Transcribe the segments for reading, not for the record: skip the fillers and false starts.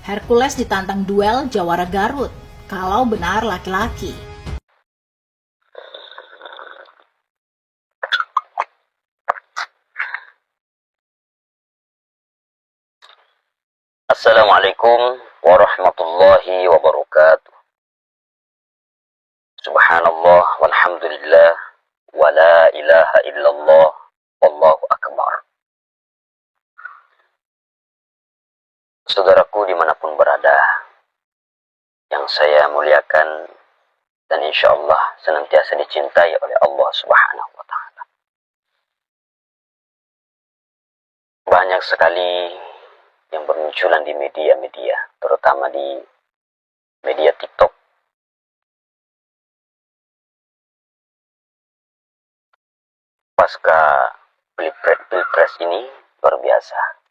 Hercules ditantang duel Jawara Garut, kalau benar laki-laki. Assalamualaikum warahmatullahi wabarakatuh. Subhanallah walhamdulillah wa la ilaha illallah wallahu akbar. Saudaraku dimanapun berada, yang saya muliakan dan insya Allah senantiasa dicintai oleh Allah Subhanahu wa Ta'ala. Banyak sekali yang bermunculan di media-media, terutama di media TikTok. Pasca pilpres ini luar biasa.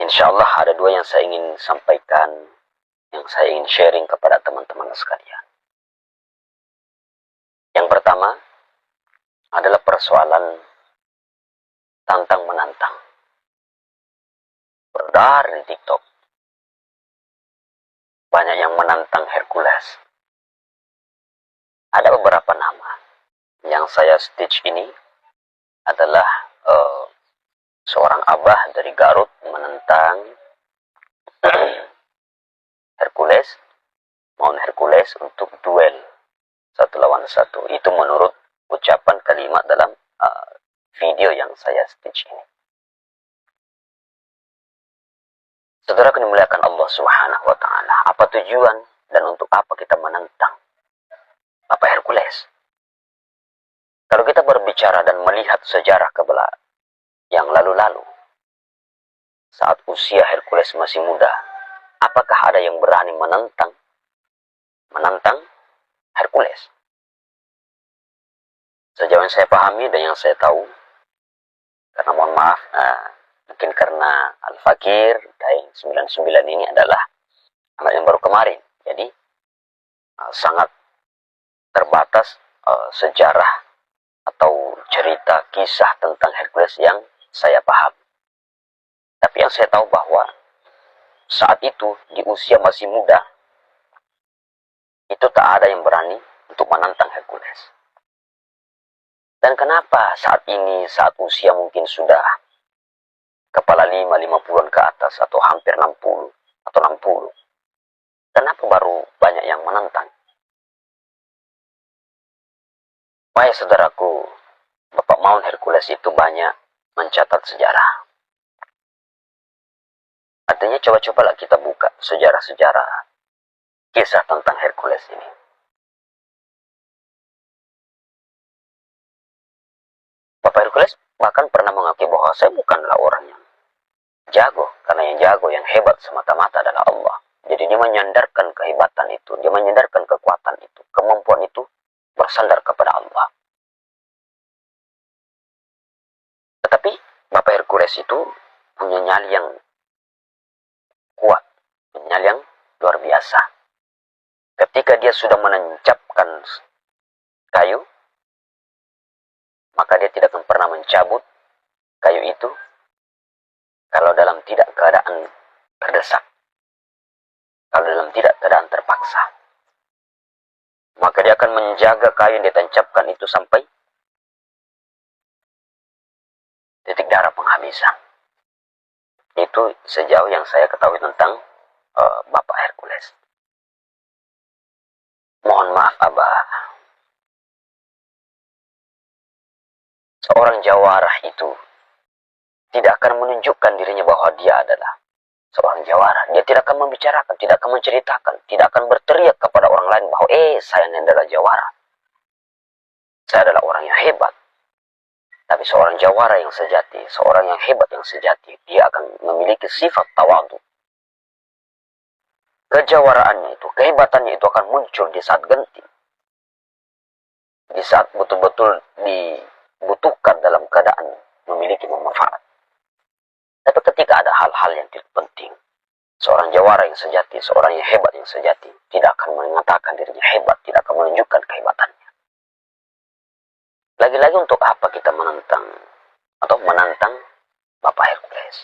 Insya Allah ada dua yang saya ingin sampaikan, yang saya ingin sharing kepada teman-teman sekalian. Yang pertama adalah persoalan tantang menantang. Beredar di TikTok. Banyak yang menantang Hercules. Ada beberapa nama. Yang saya stitch ini adalah seorang abah dari Garut menentang Hercules, Mount Hercules untuk duel 1 lawan 1. Itu menurut ucapan kalimat dalam video yang saya stitch ini. Saudara yang dimuliakan Allah Subhanahu wa Ta'ala, apa tujuan dan untuk apa kita menentang Bapak Hercules? Kalau kita berbicara dan melihat sejarah kebelakang yang lalu-lalu, saat usia Hercules masih muda, apakah ada yang berani menantang Hercules? Sejauh yang saya pahami dan yang saya tahu, karena mohon maaf, mungkin karena Al-Fakir Daeng 99 ini adalah anak yang baru kemarin, jadi sangat terbatas sejarah atau cerita kisah tentang Hercules yang saya paham. Tapi yang saya tahu bahwa saat itu di usia masih muda, itu tak ada yang berani untuk menantang Hercules. Dan kenapa saat ini, saat usia mungkin sudah kepala 50-an ke atas, atau hampir 60 atau 60, kenapa baru banyak yang menantang? Wahai saudaraku, Bapak Mount Hercules itu banyak mencatat sejarah. Artinya coba-cobalah kita buka sejarah-sejarah kisah tentang Hercules ini. Bapak Hercules bahkan pernah mengakui bahwa saya bukanlah orang yang jago, karena yang jago, yang hebat semata-mata adalah Allah. Jadi dia menyandarkan kehebatan itu, dia menyandarkan kekuatan itu, kemampuan itu bersandar kepada Allah. Tetapi Bapak Hercules itu punya nyali yang kuat, punya nyali yang luar biasa. Ketika dia sudah menancapkan kayu, maka dia tidak akan pernah mencabut kayu itu kalau dalam tidak keadaan terdesak, kalau dalam tidak keadaan terpaksa. Maka dia akan menjaga kayu yang ditancapkan itu sampai titik darah penghabisan. Itu sejauh yang saya ketahui tentang Bapak Hercules. Mohon maaf Abah, seorang jawarah itu tidak akan menunjukkan dirinya bahwa dia adalah seorang jawara. Dia tidak akan membicarakan, tidak akan menceritakan, tidak akan berteriak kepada orang lain bahwa saya ini adalah jawara, saya adalah orang yang hebat. Tapi seorang jawara yang sejati, seorang yang hebat yang sejati, dia akan memiliki sifat tawadu. Kejawaraannya itu, kehebatannya itu akan muncul di saat genting, di saat betul-betul dibutuhkan dalam keadaan memiliki manfaat. Tapi ketika ada hal-hal yang tidak penting, seorang jawara yang sejati, seorang yang hebat yang sejati, tidak akan mengatakan dirinya hebat, tidak akan menunjukkan kehebatannya. Lagi-lagi untuk apa kita menantang Bapak Hercules?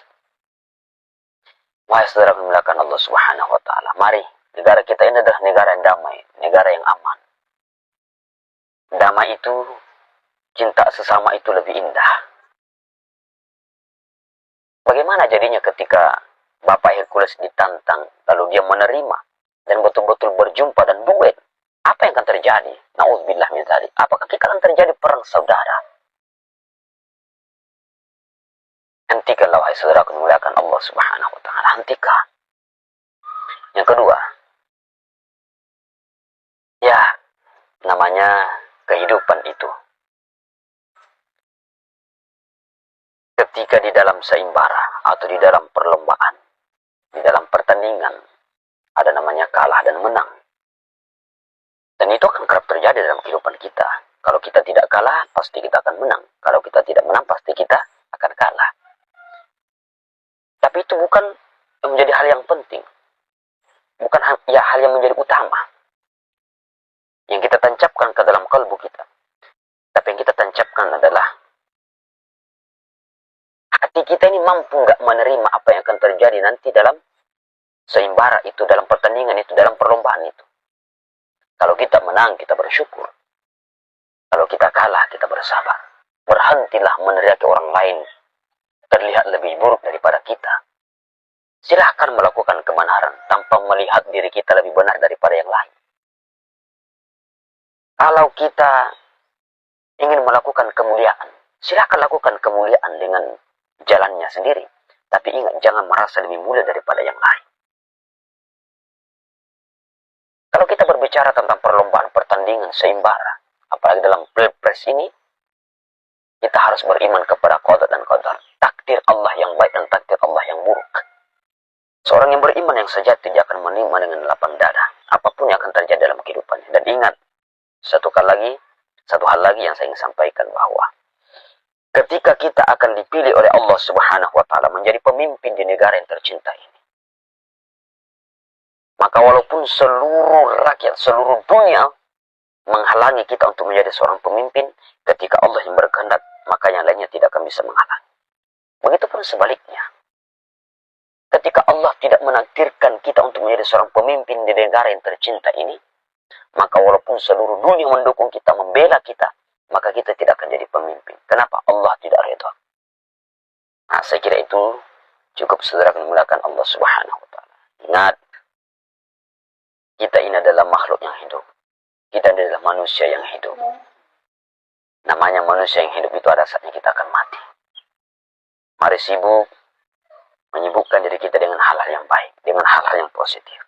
Wahai saudara memuliakan Allah Subhanahu wa taala, mari, negara kita ini adalah negara yang damai, negara yang aman. Damai itu, cinta sesama itu lebih indah. Bagaimana jadinya ketika Bapak Hercules ditantang, lalu dia menerima dan betul-betul berjumpa dan duet? Apa yang akan terjadi? Na'udzubillah min dzalik. Apakah akan terjadi perang saudara? Hentikanlah wahai saudara memuliakan Allah Subhanahu wa taala. Hentikan. Yang kedua, ya, namanya kehidupan itu. Ketika di dalam seimbara atau di dalam perlombaan, di dalam pertandingan, ada namanya kalah dan menang. Dan itu akan kerap terjadi dalam kehidupan kita. Kalau kita tidak kalah, pasti kita akan menang. Kalau kita tidak menang, pasti kita akan kalah. Tapi itu bukan menjadi hal yang penting. Bukan hal yang menjadi utama. Yang kita tancapkan ke dalam kalbu kita. Tapi yang kita tancapkan adalah hati kita ini mampu nggak menerima apa yang akan terjadi nanti dalam seimbara itu, dalam pertandingan itu, dalam perlombaan itu. Kalau kita menang, kita bersyukur. Kalau kita kalah, kita bersabar. Berhentilah meneriaki orang lain terlihat lebih buruk daripada kita. Silahkan melakukan kebenaran tanpa melihat diri kita lebih benar daripada yang lain. Kalau kita ingin melakukan kemuliaan, silahkan lakukan kemuliaan dengan jalannya sendiri. Tapi ingat, jangan merasa lebih mulia daripada yang lain. Kalau kita berbicara tentang perlombaan pertandingan seimbara, apalagi dalam pilpres ini, kita harus beriman kepada qada dan qadar. Takdir Allah yang baik dan takdir Allah yang buruk. Seorang yang beriman yang sejati, dia akan menerima dengan lapang dada apapun yang akan terjadi dalam kehidupannya. Dan ingat, satu hal lagi yang saya ingin sampaikan, bahwa ketika kita akan dipilih oleh Allah Subhanahu wa taala menjadi pemimpin di negara yang tercinta ini, maka walaupun seluruh rakyat, seluruh dunia menghalangi kita untuk menjadi seorang pemimpin, ketika Allah yang berkehendak, maka yang lainnya tidak akan bisa menghalangi. Begitupun sebaliknya. Ketika Allah tidak menakdirkan kita untuk menjadi seorang pemimpin di negara yang tercinta ini, maka walaupun seluruh dunia mendukung kita, membela kita, maka kita tidak akan jadi pemimpin. Kenapa? Allah tidak ridha. Nah, saya kira itu cukup saudara memuliakan Allah Subhanahu wa taala. Ingat, kita ini adalah makhluk yang hidup. Kita adalah manusia yang hidup. Namanya manusia yang hidup itu ada saatnya kita akan mati. Mari menyibukkan diri kita dengan hal-hal yang baik, dengan hal-hal yang positif.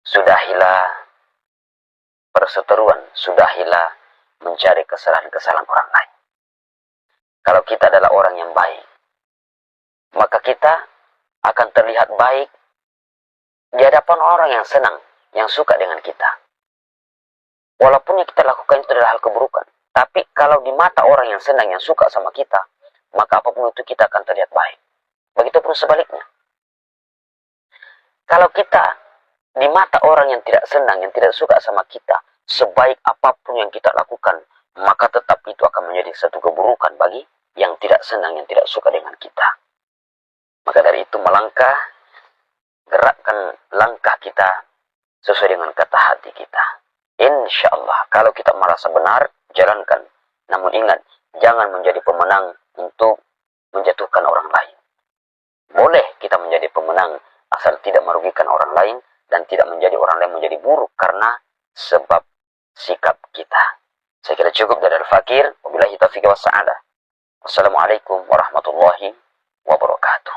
Sudahilah perseteruan, sudahilah mencari kesalahan-kesalahan orang lain. Kalau kita adalah orang yang baik, maka kita akan terlihat baik di hadapan orang yang senang, yang suka dengan kita. Walaupun yang kita lakukan itu adalah hal keburukan, tapi kalau di mata orang yang senang, yang suka sama kita, maka apapun itu kita akan terlihat baik. Begitupun sebaliknya. Kalau kita di mata orang yang tidak senang, yang tidak suka sama kita, sebaik apapun yang kita lakukan, maka tetap itu akan menjadi satu keburukan bagi yang tidak senang, yang tidak suka dengan kita. Maka dari itu melangkah, gerakkan langkah kita sesuai dengan kata hati kita. Insya Allah, kalau kita merasa benar, jalankan. Namun ingat, jangan menjadi pemenang untuk menjatuhkan orang lain. Boleh kita menjadi pemenang asal tidak merugikan orang lain dan tidak menjadi orang lain menjadi buruk karena sebab sikap kita. Saya kira cukup dari Al-Fakir. Wabillahi taufiq wa sa'adah. Wassalamualaikum warahmatullahi wabarakatuh.